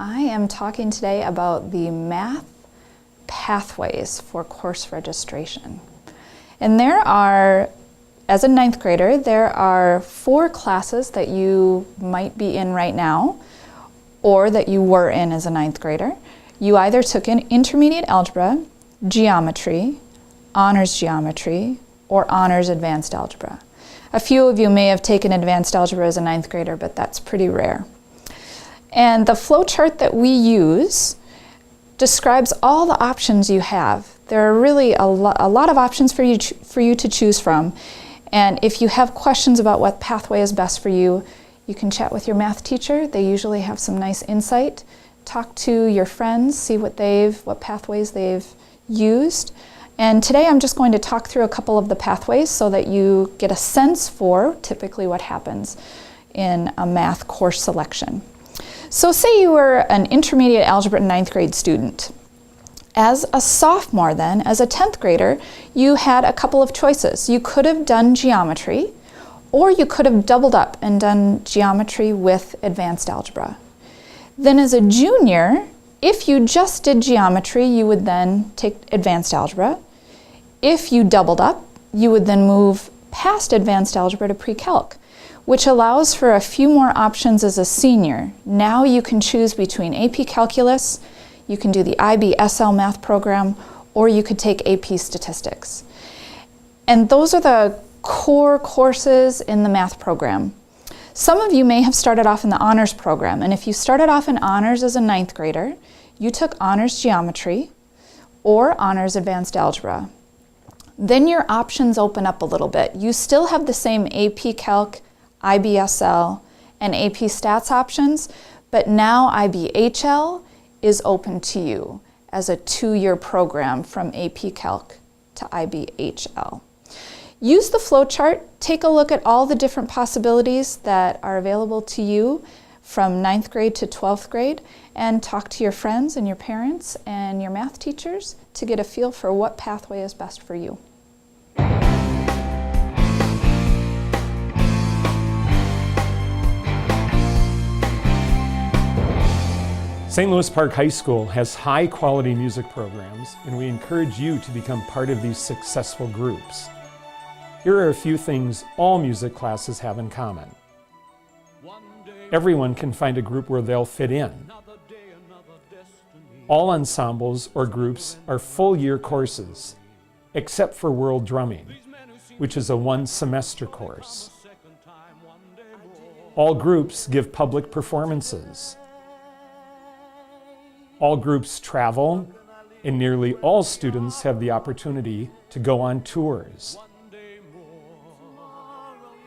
I am talking today about the math pathways for course registration. And there are, as a ninth grader, there are 4 classes that you might be in right now, or that you were in as a ninth grader. You either took in intermediate algebra, geometry, honors geometry, or honors advanced algebra. A few of you may have taken advanced algebra as a ninth grader, but that's pretty rare. And the flow chart that we use describes all the options you have. There are really a lot of options for you to choose from. And if you have questions about what pathway is best for you, you can chat with your math teacher. They usually have some nice insight. Talk to your friends, see what pathways they've used. And today I'm just going to talk through a couple of the pathways so that you get a sense for typically what happens in a math course selection. So say you were an intermediate algebra 9th grade student. As a sophomore then, as a 10th grader, you had a couple of choices. You could have done geometry, or you could have doubled up and done geometry with advanced algebra. Then as a junior, if you just did geometry, you would then take advanced algebra. If you doubled up, you would then move past advanced algebra to pre-calc, which allows for a few more options as a senior. Now you can choose between AP Calculus, you can do the IB-SL math program, or you could take AP Statistics. And those are the core courses in the math program. Some of you may have started off in the honors program, and if you started off in honors as a 9th grader, you took honors geometry or honors advanced algebra. Then your options open up a little bit. You still have the same AP Calc, IBSL, and AP Stats options, but now IBHL is open to you as a 2-year program from AP Calc to IBHL. Use the flowchart, take a look at all the different possibilities that are available to you from 9th grade to 12th grade, and talk to your friends and your parents and your math teachers to get a feel for what pathway is best for you. St. Louis Park High School has high-quality music programs, and we encourage you to become part of these successful groups. Here are a few things all music classes have in common. Everyone can find a group where they'll fit in. All ensembles or groups are full-year courses, except for World Drumming, which is a 1-semester course. All groups give public performances. All groups travel, and nearly all students have the opportunity to go on tours.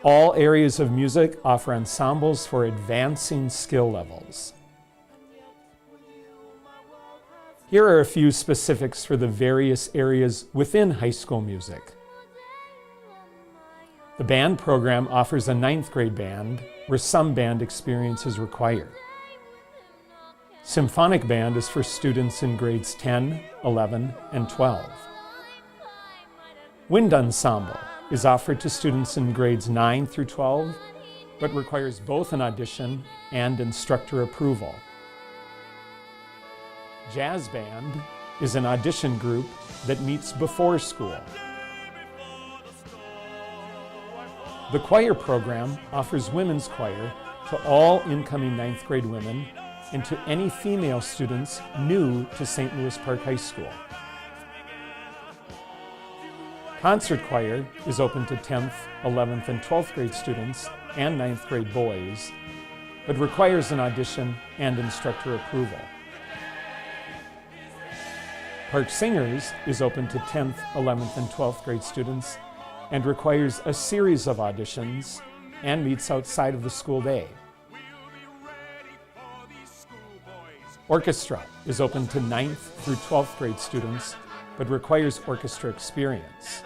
All areas of music offer ensembles for advancing skill levels. Here are a few specifics for the various areas within high school music. The band program offers a 9th grade band where some band experience is required. Symphonic band is for students in grades 10, 11, and 12. Wind ensemble is offered to students in grades 9 through 12, but requires both an audition and instructor approval. Jazz band is an audition group that meets before school. The choir program offers women's choir to all incoming 9th grade women and to any female students new to St. Louis Park High School. Concert choir is open to 10th, 11th, and 12th grade students and 9th grade boys, but requires an audition and instructor approval. Park Singers is open to 10th, 11th, and 12th grade students and requires a series of auditions and meets outside of the school day. Orchestra is open to 9th through 12th grade students, but requires orchestra experience.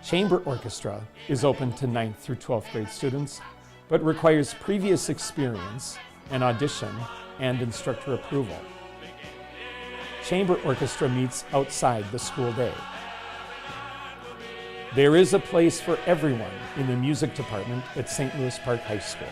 Chamber orchestra is open to 9th through 12th grade students, but requires previous experience, an audition, and instructor approval. Chamber orchestra meets outside the school day. There is a place for everyone in the music department at St. Louis Park High School.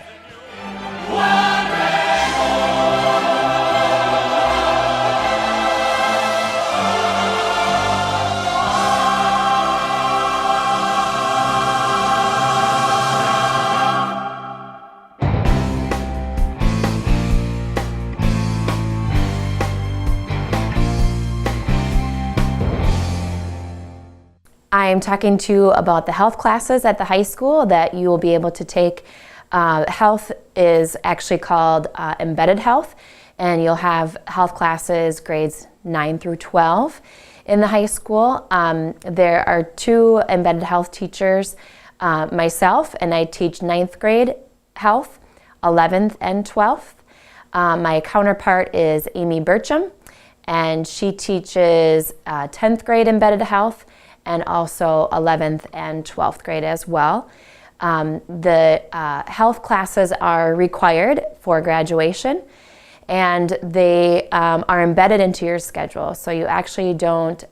I'm talking to you about the health classes at the high school that you will be able to take. Health is actually called embedded health, and you'll have health classes grades 9 through 12 in the high school. There are 2 embedded health teachers, myself, and I teach 9th grade health, 11th and 12th. My counterpart is Amy Berthem, and she teaches 10th grade embedded health and also 11th and 12th grade as well. The health classes are required for graduation, and they are embedded into your schedule. So you actually don't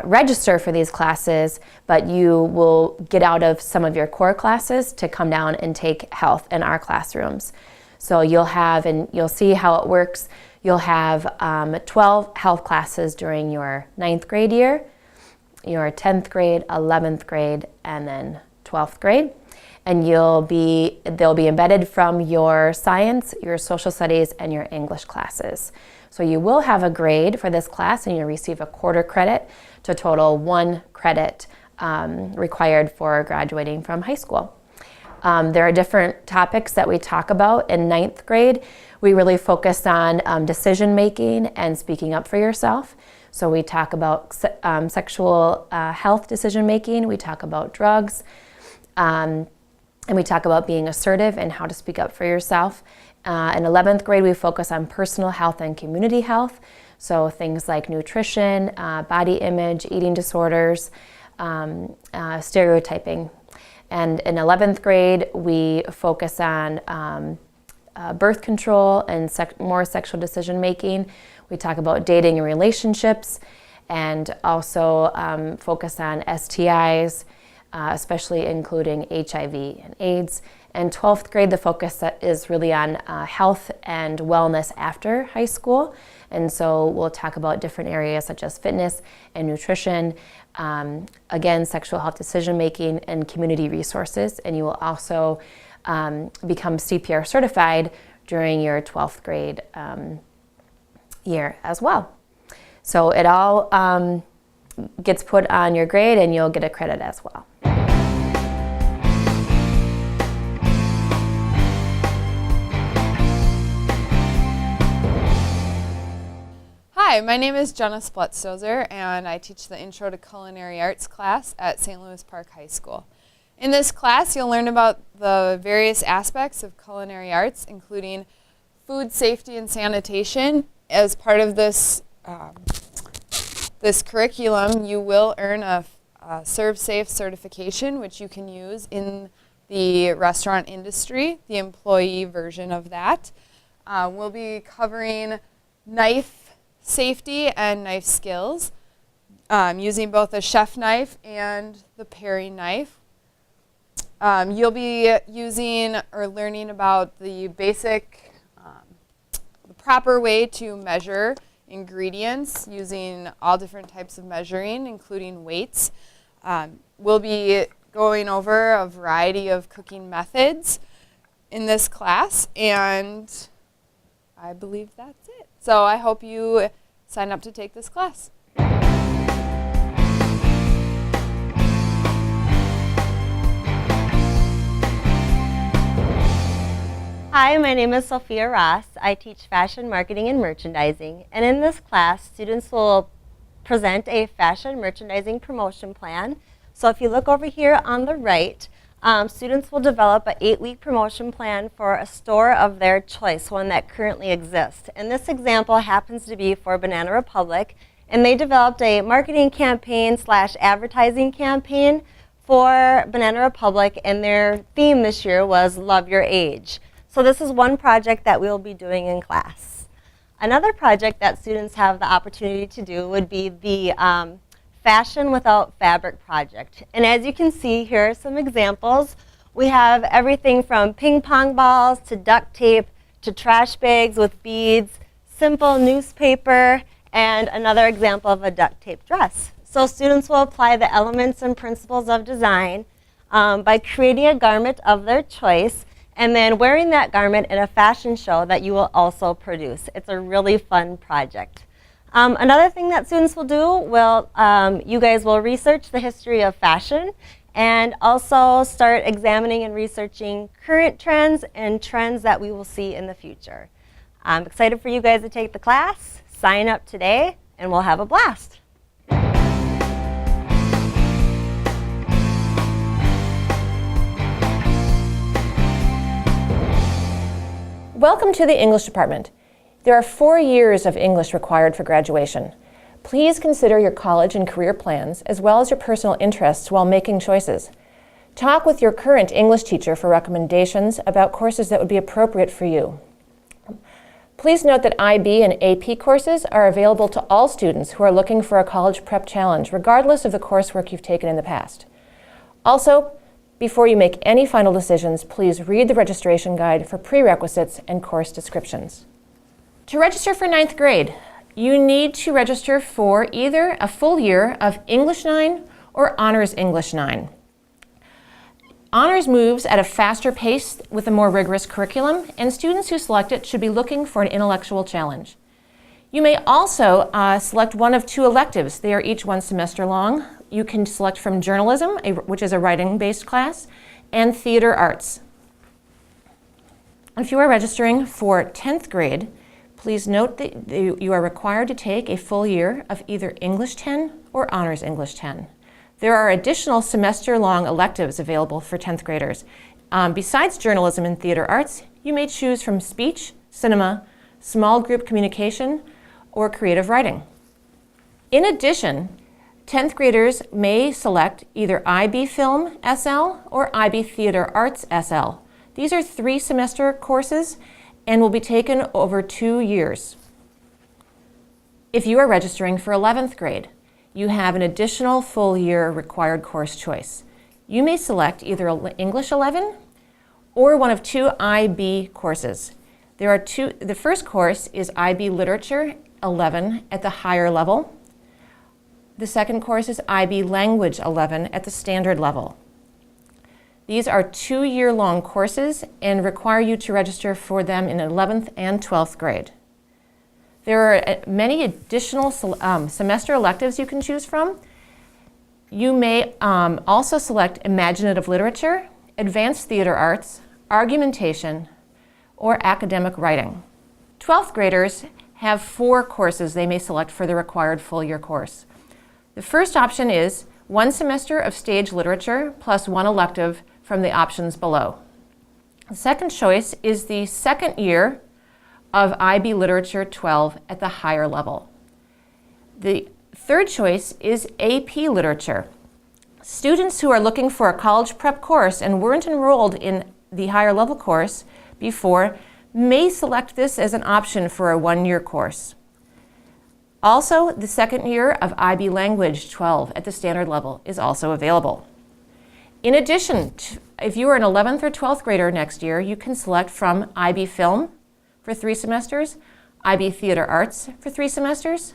register for these classes, but you will get out of some of your core classes to come down and take health in our classrooms. So you'll have, and you'll see how it works, you'll have 12 health classes during your 9th grade year, your 10th grade, 11th grade, and then 12th grade. And they'll be embedded from your science, your social studies, and your English classes. So you will have a grade for this class, and you'll receive a quarter credit to total 1 credit required for graduating from high school. There are different topics that we talk about in 9th grade. We really focus on decision making and speaking up for yourself. So we talk about sexual health decision making, we talk about drugs, and we talk about being assertive and how to speak up for yourself. In 11th grade, we focus on personal health and community health. So things like nutrition, body image, eating disorders, stereotyping. And in 11th grade, we focus on birth control and more sexual decision making. We talk about dating and relationships, and also focus on STIs, especially including HIV and AIDS. And 12th grade, the focus is really on health and wellness after high school. And so we'll talk about different areas such as fitness and nutrition, again, sexual health decision making and community resources. And you will also become CPR certified during your 12th grade year as well. So it all gets put on your grade, and you'll get a credit as well. Hi, my name is Jena Splettstoeser, and I teach the Intro to Culinary Arts class at St. Louis Park High School. In this class, you'll learn about the various aspects of culinary arts, including food safety and sanitation. As part of this curriculum, you will earn a Serve Safe certification, which you can use in the restaurant industry, the employee version of that. We'll be covering knife safety and knife skills, using both a chef knife and the paring knife. You'll be using or learning about the basic, the proper way to measure ingredients using all different types of measuring, including weights. We'll be going over a variety of cooking methods in this class, and I believe that's it. So I hope you sign up to take this class. Hi, my name is Sophia Ross. I teach fashion marketing and merchandising. And in this class, students will present a fashion merchandising promotion plan. So if you look over here on the right, students will develop an 8-week promotion plan for a store of their choice, one that currently exists. And this example happens to be for Banana Republic, and they developed a marketing campaign / advertising campaign for Banana Republic, and their theme this year was Love Your Age. So this is one project that we'll be doing in class. Another project that students have the opportunity to do would be the Fashion Without Fabric project. And as you can see, here are some examples. We have everything from ping pong balls to duct tape to trash bags with beads, simple newspaper, and another example of a duct tape dress. So students will apply the elements and principles of design by creating a garment of their choice and then wearing that garment in a fashion show that you will also produce. It's a really fun project. Another thing that students will do, you guys will research the history of fashion and also start examining and researching current trends and trends that we will see in the future. I'm excited for you guys to take the class. Sign up today and we'll have a blast. Welcome to the English department. There are 4 years of English required for graduation. Please consider your college and career plans as well as your personal interests while making choices. Talk with your current English teacher for recommendations about courses that would be appropriate for you. Please note that IB and AP courses are available to all students who are looking for a college prep challenge, regardless of the coursework you've taken in the past. Also, before you make any final decisions, please read the registration guide for prerequisites and course descriptions. To register for 9th grade, you need to register for either a full year of English 9 or Honors English 9. Honors moves at a faster pace with a more rigorous curriculum, and students who select it should be looking for an intellectual challenge. You may also select one of 2 electives. They are each 1 semester long. You can select from journalism, which is a writing-based class, and theater arts. If you are registering for 10th grade, please note that you are required to take a full year of either English 10 or Honors English 10. There are additional semester-long electives available for 10th graders. Besides journalism and theater arts, you may choose from speech, cinema, small group communication, or creative writing. In addition, 10th graders may select either IB Film SL or IB Theater Arts SL. These are 3-semester courses and will be taken over 2 years. If you are registering for 11th grade, you have an additional full year required course choice. You may select either English 11 or one of 2 IB courses. The first course is IB Literature 11 at the higher level. The second course is IB Language 11 at the standard level. These are 2-year-long courses and require you to register for them in 11th and 12th grade. There are many additional semester electives you can choose from. You may also select Imaginative Literature, Advanced Theater Arts, Argumentation, or Academic Writing. 12th graders have 4 courses they may select for the required full-year course. The first option is 1 semester of stage literature plus 1 elective from the options below. The second choice is the second year of IB Literature 12 at the higher level. The third choice is AP Literature. Students who are looking for a college prep course and weren't enrolled in the higher level course before may select this as an option for a 1-year course. Also, the second year of IB Language 12 at the standard level is also available. In addition, if you are an 11th or 12th grader next year, you can select from IB Film for 3 semesters, IB Theater Arts for 3 semesters,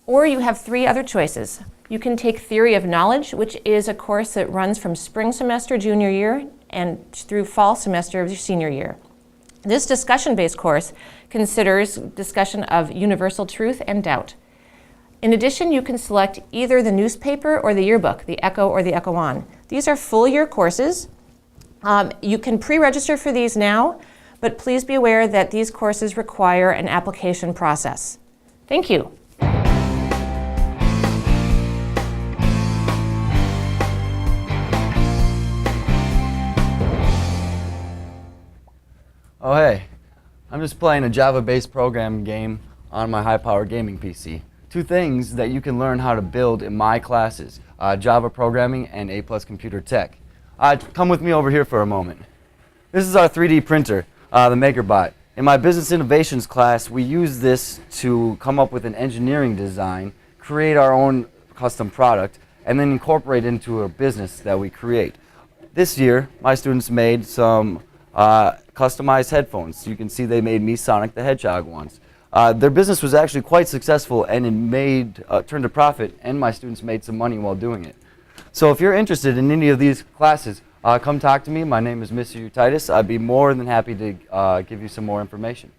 or you have 3 other choices. You can take Theory of Knowledge, which is a course that runs from spring semester junior year and through fall semester of your senior year. This discussion-based course considers discussion of universal truth and doubt. In addition, you can select either the newspaper or the yearbook, the Echo or the Echo On. These are full-year courses. You can pre-register for these now, but please be aware that these courses require an application process. Thank you. Oh hey, I'm just playing a Java-based programming game on my high-powered gaming PC. 2 things that you can learn how to build in my classes, Java programming and A+ computer tech. Come with me over here for a moment. This is our 3D printer, the MakerBot. In my business innovations class, we use this to come up with an engineering design, create our own custom product, and then incorporate it into a business that we create. This year, my students made some customized headphones. You can see they made me Sonic the Hedgehog ones. Their business was actually quite successful and it turned a profit, and my students made some money while doing it. So if you're interested in any of these classes, come talk to me. My name is Mr. Utities. I'd be more than happy to give you some more information.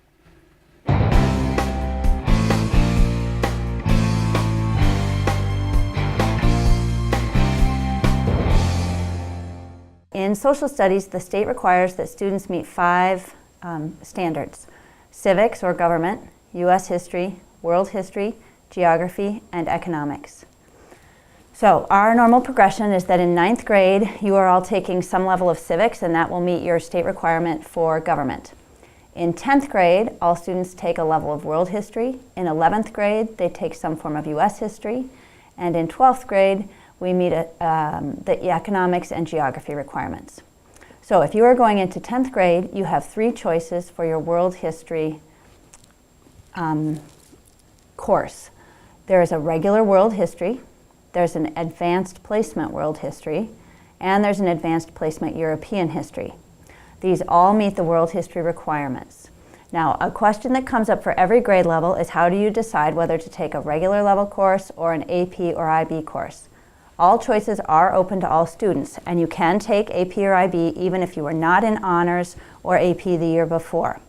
In social studies, the state requires that students meet 5 standards: civics or government, U.S. history, world history, geography, and economics. So our normal progression is that in 9th grade, you are all taking some level of civics, and that will meet your state requirement for government. In 10th grade, all students take a level of world history. In 11th grade, they take some form of U.S. history. And in 12th grade, we meet the economics and geography requirements. So if you are going into 10th grade, you have 3 choices for your world history course. There is a regular world history, there's an advanced placement world history, and there's an advanced placement European history. These all meet the world history requirements. Now, a question that comes up for every grade level is how do you decide whether to take a regular level course or an AP or IB course? All choices are open to all students, and you can take AP or IB even if you were not in honors or AP the year before.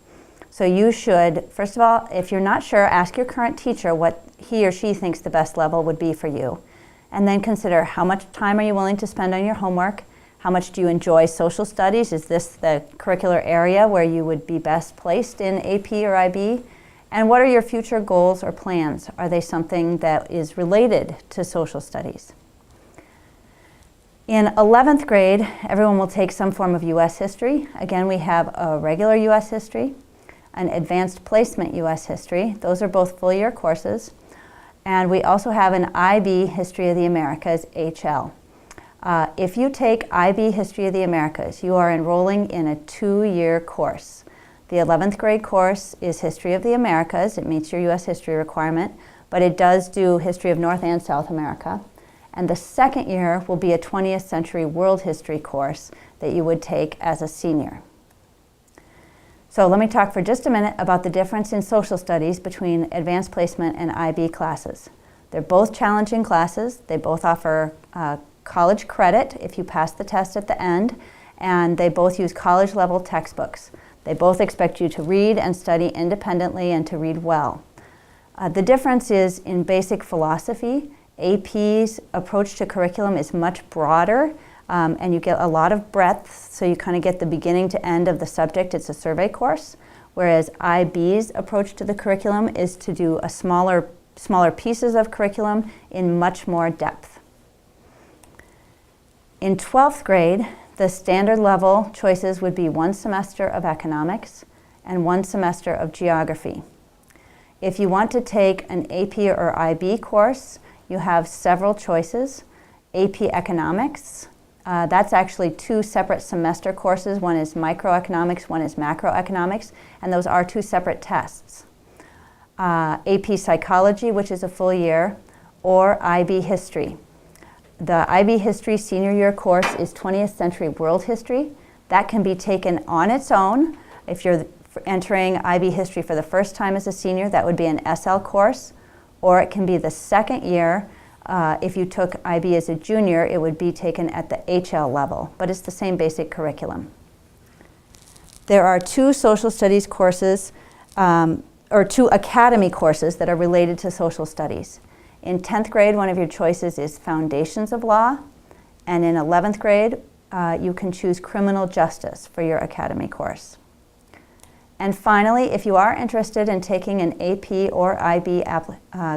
So you should, first of all, if you're not sure, ask your current teacher what he or she thinks the best level would be for you. And then consider how much time are you willing to spend on your homework? How much do you enjoy social studies? Is this the curricular area where you would be best placed in AP or IB? And what are your future goals or plans? Are they something that is related to social studies? In 11th grade, everyone will take some form of U.S. history. Again, we have a regular U.S. history, an advanced placement U.S. history. Those are both full-year courses. And we also have an IB History of the Americas, HL. If you take IB History of the Americas, you are enrolling in a 2-year course. The 11th grade course is History of the Americas. It meets your U.S. history requirement, but it does do History of North and South America. And the 2nd year will be a 20th century world history course that you would take as a senior. So let me talk for just a minute about the difference in social studies between advanced placement and IB classes. They're both challenging classes. They both offer college credit if you pass the test at the end, and they both use college level textbooks. They both expect you to read and study independently and to read well. The difference is in basic philosophy. AP's approach to curriculum is much broader, and you get a lot of breadth, so you kind of get the beginning to end of the subject. It's a survey course, whereas IB's approach to the curriculum is to do a smaller pieces of curriculum in much more depth. In 12th grade, the standard level choices would be 1 semester of economics and 1 semester of geography. If you want to take an AP or IB course, you have several choices. AP Economics, that's actually 2 separate semester courses. One is microeconomics, one is macroeconomics, and those are 2 separate tests. AP Psychology, which is a full year, or IB History. The IB History senior year course is 20th century world history. That can be taken on its own. If you're entering IB History for the first time as a senior, that would be an SL course. Or it can be the 2nd year. If you took IB as a junior, it would be taken at the HL level, but it's the same basic curriculum. There are 2 social studies courses, or 2 academy courses that are related to social studies. In 10th grade, one of your choices is Foundations of Law, and in 11th grade, you can choose Criminal Justice for your academy course. And finally, if you are interested in taking an AP or IB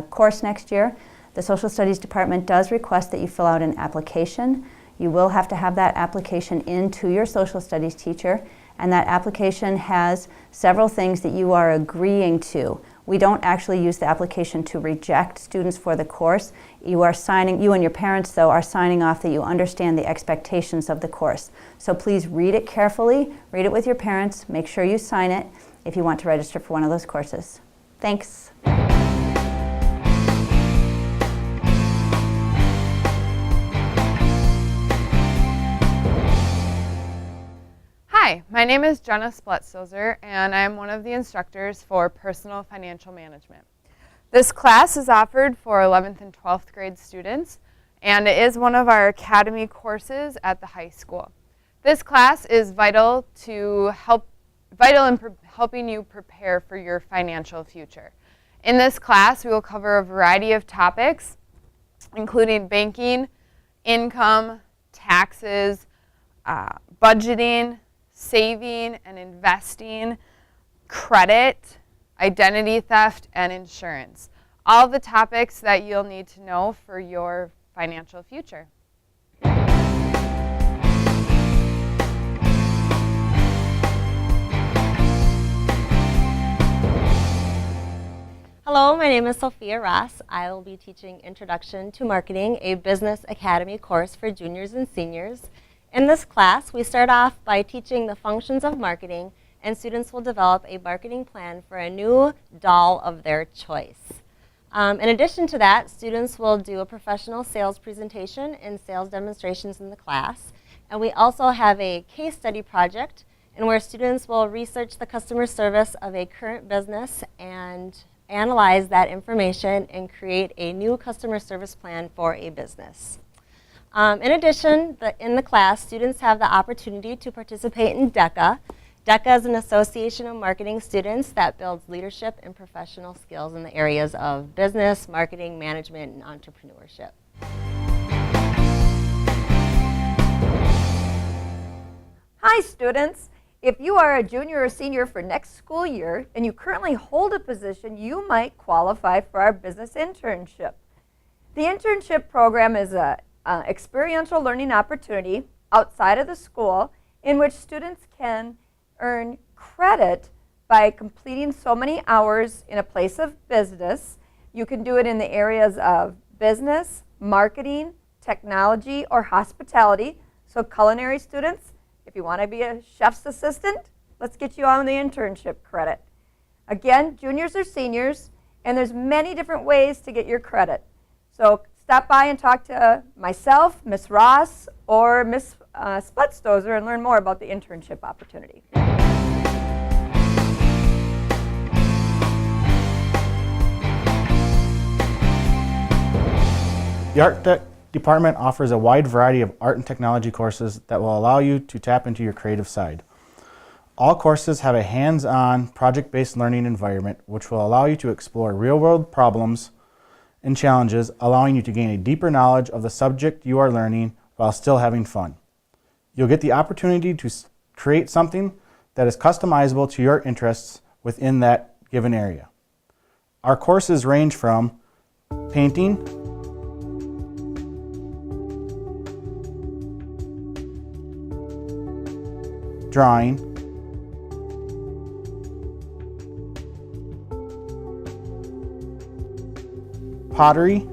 course next year, the Social Studies Department does request that you fill out an application. You will have to have that application in to your Social Studies teacher, and that application has several things that you are agreeing to. We don't actually use the application to reject students for the course. You and your parents, though, are signing off that you understand the expectations of the course. So please read it carefully, read it with your parents, make sure you sign it if you want to register for one of those courses. Thanks. Hi, my name is Jena Splettstoeser, and I am one of the instructors for Personal Financial Management. This class is offered for 11th and 12th grade students, and it is one of our academy courses at the high school. This class is vital in helping you prepare for your financial future. In this class, we will cover a variety of topics, including banking, income, taxes, budgeting, saving and investing, credit, identity theft, and insurance. All the topics that you'll need to know for your financial future. Hello, my name is Sophia Ross. I will be teaching Introduction to Marketing, a Business Academy course for juniors and seniors. In this class, we start off by teaching the functions of marketing, and students will develop a marketing plan for a new doll of their choice. In addition to that, students will do a professional sales presentation and sales demonstrations in the class. And we also have a case study project in where students will research the customer service of a current business and analyze that information and create a new customer service plan for a business. In addition, in the class, students have the opportunity to participate in DECA. DECA is an association of marketing students that builds leadership and professional skills in the areas of business, marketing, management, and entrepreneurship. Hi students! If you are a junior or senior for next school year and you currently hold a position, you might qualify for our business internship. The internship program is an experiential learning opportunity outside of the school in which students can earn credit by completing so many hours in a place of business. You can do it in the areas of business, marketing, technology, or hospitality. So culinary students, if you want to be a chef's assistant, let's get you on the internship credit. Again, juniors or seniors, and there's many different ways to get your credit. So stop by and talk to myself, Ms. Ross, or Ms. Splettstoeser and learn more about the internship opportunity. The ArtTech department offers a wide variety of art and technology courses that will allow you to tap into your creative side. All courses have a hands-on, project-based learning environment which will allow you to explore real-world problems and challenges, allowing you to gain a deeper knowledge of the subject you are learning while still having fun. You'll get the opportunity to create something that is customizable to your interests within that given area. Our courses range from painting, drawing, pottery,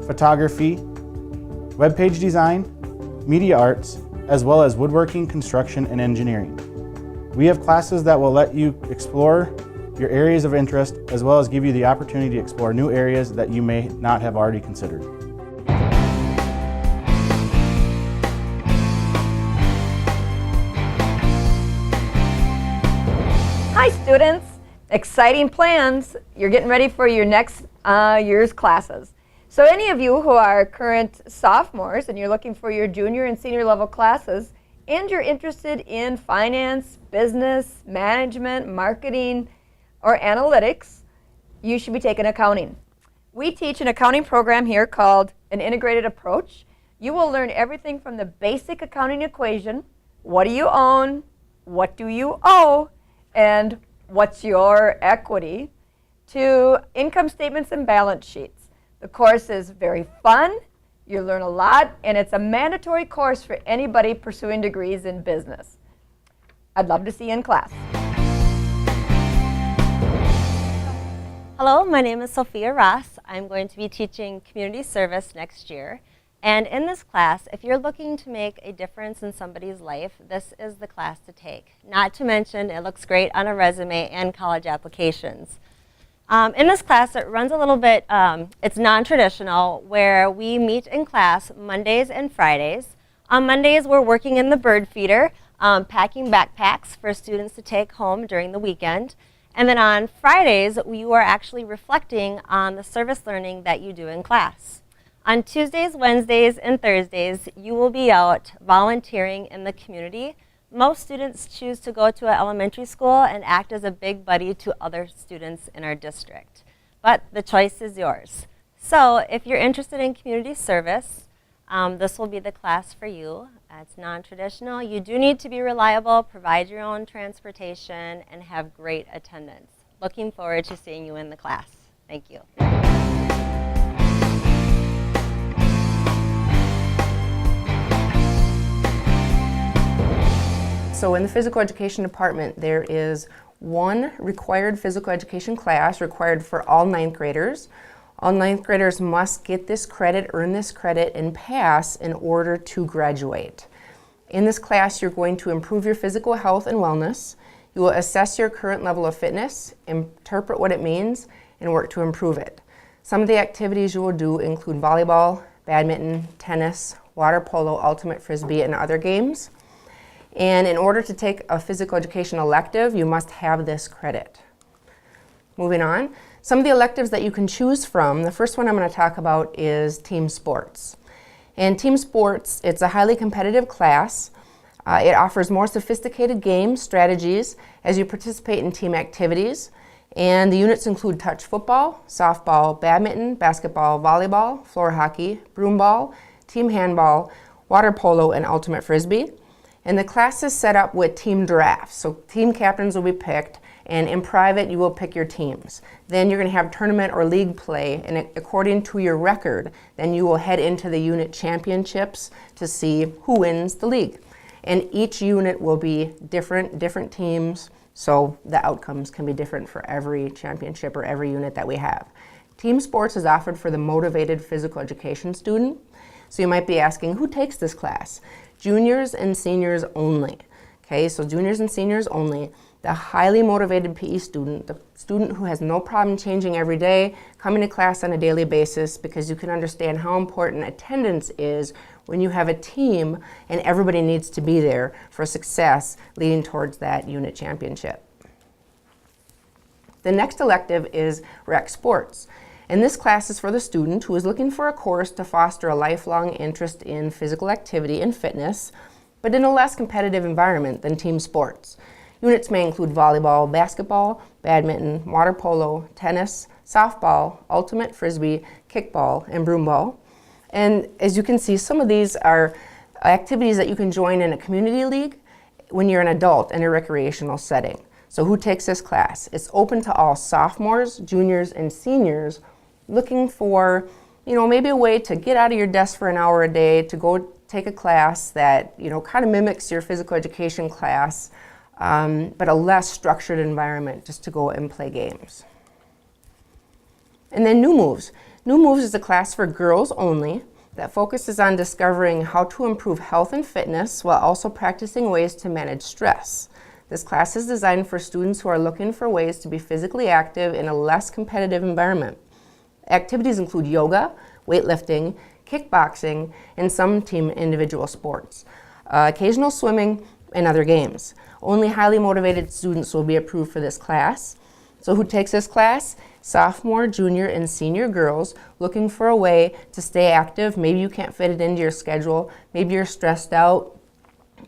photography, web page design, media arts, as well as woodworking, construction, and engineering. We have classes that will let you explore your areas of interest, as well as give you the opportunity to explore new areas that you may not have already considered. Hi students! Exciting plans. You're getting ready for your next year's classes. So any of you who are current sophomores and you're looking for your junior and senior level classes, and you're interested in finance, business, management, marketing, or analytics, you should be taking accounting. We teach an accounting program here called an integrated approach. You will learn everything from the basic accounting equation, what do you own, what do you owe, and what's your equity, to income statements and balance sheets. The course is very fun, you learn a lot, and it's a mandatory course for anybody pursuing degrees in business. I'd love to see you in class. Hello, my name is Sophia Ross. I'm going to be teaching community service next year. And in this class, if you're looking to make a difference in somebody's life, this is the class to take. Not to mention, it looks great on a resume and college applications. In this class, it runs a little bit, it's non-traditional, where we meet in class Mondays and Fridays. On Mondays, we're working in the bird feeder, packing backpacks for students to take home during the weekend. And then on Fridays, you are actually reflecting on the service learning that you do in class. On Tuesdays, Wednesdays, and Thursdays, you will be out volunteering in the community. Most students choose to go to an elementary school and act as a big buddy to other students in our district. but the choice is yours. So if you're interested in community service, this will be the class for you. It's non-traditional. You do need to be reliable, provide your own transportation, and have great attendance. Looking forward to seeing you in the class. Thank you. So in the physical education department, there is one required physical education class required for all ninth graders. All ninth graders must get this credit, earn this credit, and pass in order to graduate. In this class, you're going to improve your physical health and wellness. You will assess your current level of fitness, interpret what it means, and work to improve it. Some of the activities you will do include volleyball, badminton, tennis, water polo, ultimate frisbee, and other games. And in order to take a physical education elective, you must have this credit. Moving on, some of the electives that you can choose from, the first one I'm going to talk about is team sports. In team sports, it's a highly competitive class. It offers more sophisticated games, strategies, as you participate in team activities. And the units include touch football, softball, badminton, basketball, volleyball, floor hockey, broomball, team handball, water polo, and ultimate frisbee. And the class is set up with team drafts. So team captains will be picked, and in private you will pick your teams. Then you're going to have tournament or league play, and according to your record, then you will head into the unit championships to see who wins the league. And each unit will be different teams, so the outcomes can be different for every championship or every unit that we have. Team sports is offered for the motivated physical education student. So you might be asking, who takes this class? Juniors and seniors only. Okay, so juniors and seniors only. The highly motivated PE student, the student who has no problem changing every day, coming to class on a daily basis, because you can understand how important attendance is when you have a team and everybody needs to be there for success leading towards that unit championship. The next elective is rec sports. And this class is for the student who is looking for a course to foster a lifelong interest in physical activity and fitness, but in a less competitive environment than team sports. Units may include volleyball, basketball, badminton, water polo, tennis, softball, ultimate frisbee, kickball, and broomball. And as you can see, some of these are activities that you can join in a community league when you're an adult in a recreational setting. So who takes this class? It's open to all sophomores, juniors, and seniors looking for, maybe a way to get out of your desk for an hour a day to go take a class that, kind of mimics your physical education class, but a less structured environment just to go and play games. And then New Moves. New Moves is a class for girls only that focuses on discovering how to improve health and fitness while also practicing ways to manage stress. This class is designed for students who are looking for ways to be physically active in a less competitive environment. Activities include yoga, weightlifting, kickboxing, and some team individual sports, occasional swimming, and other games. Only highly motivated students will be approved for this class. So who takes this class? Sophomore, junior, and senior girls looking for a way to stay active. Maybe you can't fit it into your schedule. Maybe you're stressed out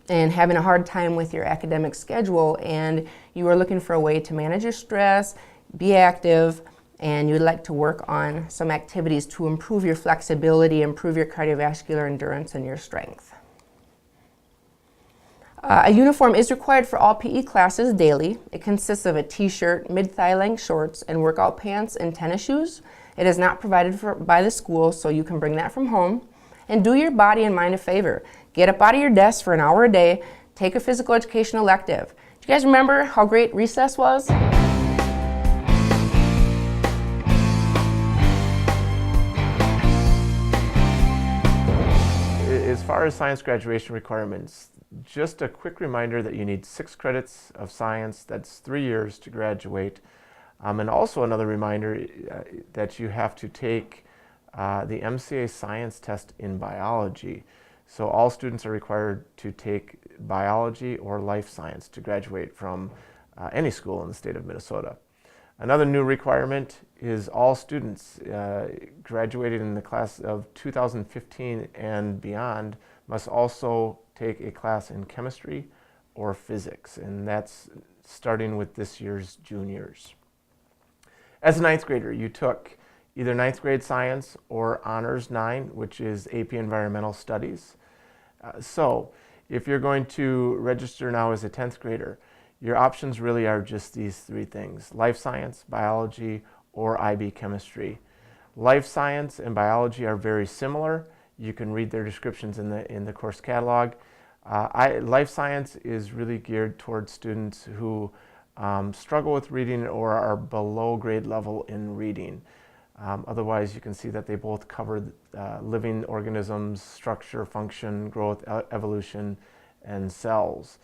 and having a hard time with your academic schedule, and you are looking for a way to manage your stress, be active, and you'd like to work on some activities to improve your flexibility, improve your cardiovascular endurance, and your strength. A uniform is required for all PE classes daily. It consists of a t-shirt, mid-thigh length shorts, and workout pants and tennis shoes. It is not provided by the school, so you can bring that from home. And do your body and mind a favor. Get up out of your desk for an hour a day, take a physical education elective. Do you guys remember how great recess was? As far as science graduation requirements, just a quick reminder that you need 6 credits of science. That's 3 years to graduate. And also another reminder that you have to take the MCA science test in biology. So all students are required to take biology or life science to graduate from any school in the state of Minnesota. Another new requirement is all students graduated in the class of 2015 and beyond must also take a class in chemistry or physics, and that's starting with this year's juniors. As a ninth grader, you took either ninth grade science or Honors 9, which is AP Environmental Studies. So if you're going to register now as a 10th grader, your options really are just these three things: life science, biology, or IB chemistry. Life science and biology are very similar. You can read their descriptions in the course catalog. Life science is really geared towards students who struggle with reading or are below grade level in reading. Otherwise, you can see that they both cover living organisms, structure, function, growth, evolution, and cells.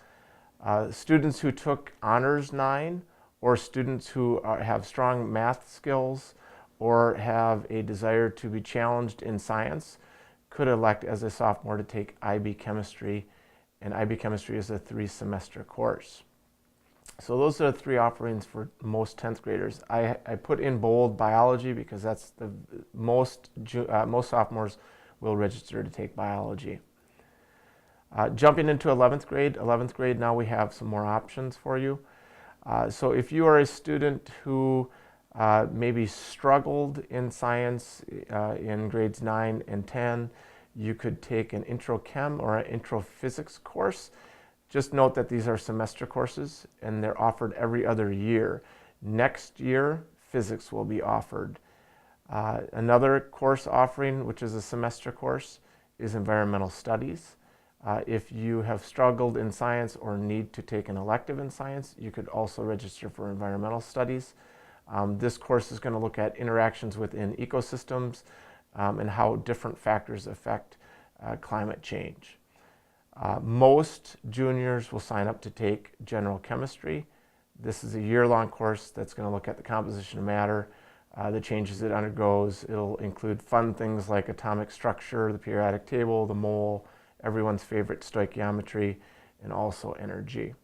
Students who took Honors 9, or students who have strong math skills or have a desire to be challenged in science could elect as a sophomore to take IB Chemistry, and IB Chemistry is a 3-semester course. So those are the three offerings for most 10th graders. I put in bold biology because that's the most sophomores will register to take biology. Jumping into 11th grade, now we have some more options for you. So if you are a student who maybe struggled in science in grades 9 and 10, you could take an intro chem or an intro physics course. Just note that these are semester courses and they're offered every other year. Next year, physics will be offered. Another course offering, which is a semester course, is environmental studies. If you have struggled in science or need to take an elective in science, you could also register for environmental studies. This course is going to look at interactions within ecosystems and how different factors affect climate change. Most juniors will sign up to take general chemistry. This is a year-long course that's going to look at the composition of matter, the changes it undergoes. It'll include fun things like atomic structure, the periodic table, the mole, everyone's favorite stoichiometry, and also energy.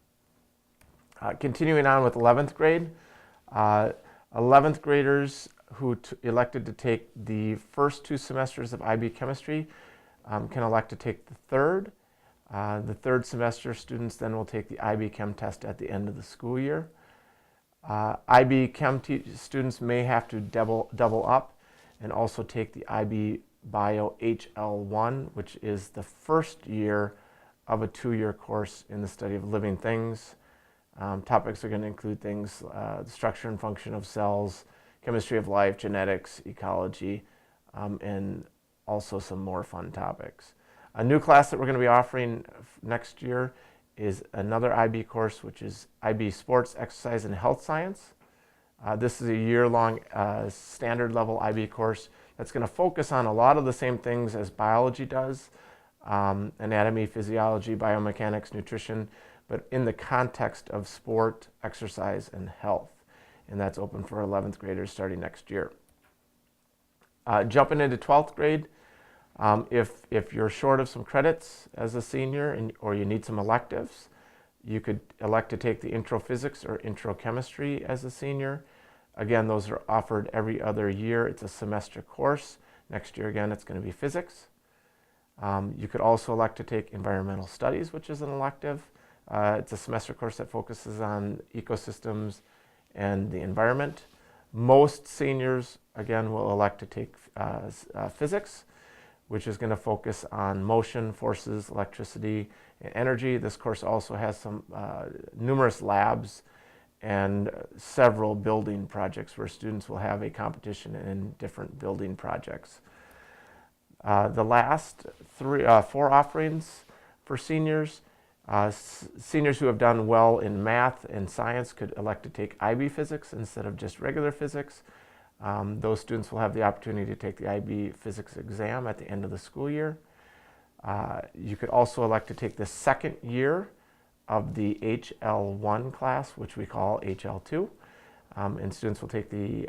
Continuing on with 11th grade, 11th graders who elected to take the first 2 semesters of IB Chemistry can elect to take the third. The third semester students then will take the IB Chem test at the end of the school year. IB Chem students may have to double up and also take the IB Bio HL1, which is the first year of a 2-year course in the study of living things. Topics are going to include things, the structure and function of cells, chemistry of life, genetics, ecology, and also some more fun topics. A new class that we're going to be offering next year is another IB course, which is IB Sports, Exercise, and Health Science. This is a year-long standard level IB course that's going to focus on a lot of the same things as biology does, anatomy, physiology, biomechanics, nutrition, but in the context of sport, exercise, and health. And that's open for 11th graders starting next year. Jumping into 12th grade, if you're short of some credits as a senior or you need some electives, you could elect to take the intro physics or intro chemistry as a senior. Again, those are offered every other year. It's a semester course. Next year, again, it's going to be physics. You could also elect to take environmental studies, which is an elective. It's a semester course that focuses on ecosystems and the environment. Most seniors, again, will elect to take physics, which is going to focus on motion, forces, electricity, and energy. This course also has some numerous labs and several building projects where students will have a competition in different building projects. The last 4 offerings for seniors, seniors who have done well in math and science could elect to take IB Physics instead of just regular physics. Those students will have the opportunity to take the IB Physics exam at the end of the school year. You could also elect to take the second year of the HL1 class, which we call HL2. And students will take the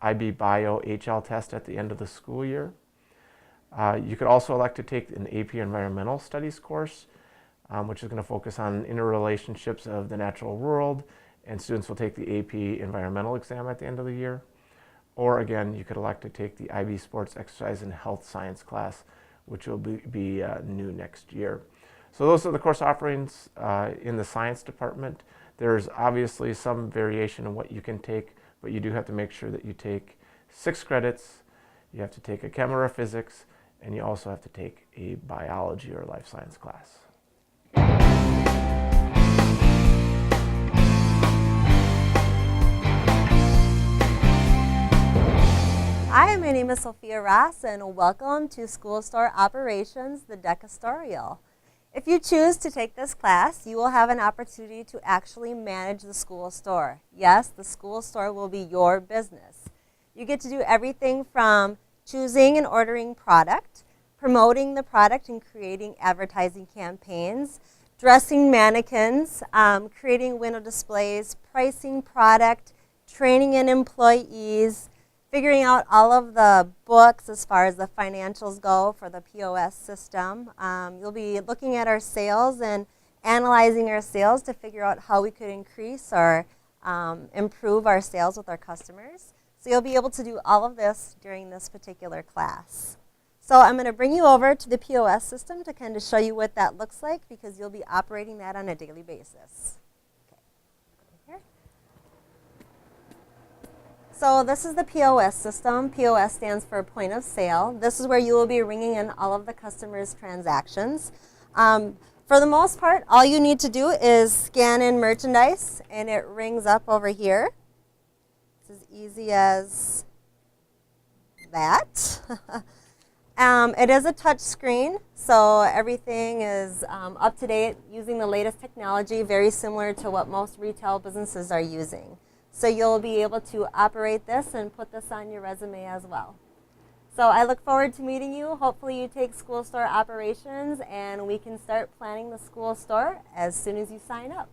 IB Bio HL test at the end of the school year. You could also elect to take an AP Environmental Studies course, which is going to focus on interrelationships of the natural world, and students will take the AP Environmental exam at the end of the year. Or again, you could elect to take the IB Sports, Exercise, and Health Science class, which will be new next year. So those are the course offerings in the science department. There's obviously some variation in what you can take, but you do have to make sure that you take 6 credits. You have to take a chem or a physics, and you also have to take a biology or life science class. Hi, my name is Sophia Ross, and welcome to School Store Operations, the Decastorial. If you choose to take this class, you will have an opportunity to actually manage the school store. Yes, the school store will be your business. You get to do everything from choosing and ordering product, promoting the product and creating advertising campaigns, dressing mannequins, creating window displays, pricing product, training in employees, figuring out all of the books as far as the financials go for the POS system. You'll be looking at our sales and analyzing our sales to figure out how we could increase or improve our sales with our customers. So you'll be able to do all of this during this particular class. So I'm going to bring you over to the POS system to kind of show you what that looks like, because you'll be operating that on a daily basis. So this is the POS system. POS stands for point of sale. This is where you will be ringing in all of the customers' transactions. For the most part, all you need to do is scan in merchandise and it rings up over here. It's as easy as that. It is a touch screen, so everything is up to date using the latest technology, very similar to what most retail businesses are using. So you'll be able to operate this and put this on your resume as well. So I look forward to meeting you. Hopefully you take school store operations and we can start planning the school store as soon as you sign up.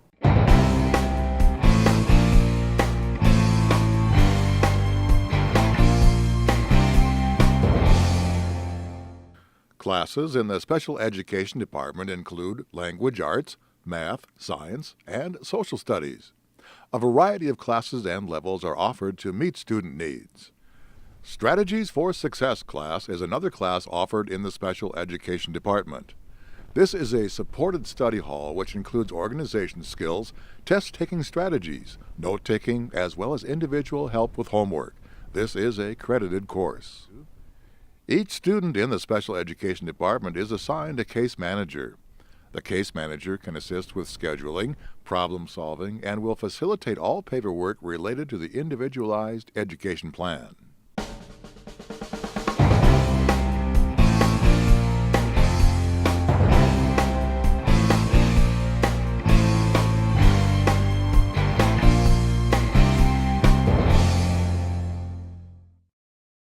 Classes in the Special Education Department include language arts, math, science, and social studies. A variety of classes and levels are offered to meet student needs. Strategies for Success class is another class offered in the Special Education Department. This is a supported study hall which includes organization skills, test-taking strategies, note-taking, as well as individual help with homework. This is a credited course. Each student in the Special Education Department is assigned a case manager. The case manager can assist with scheduling, problem solving, and will facilitate all paperwork related to the individualized education plan.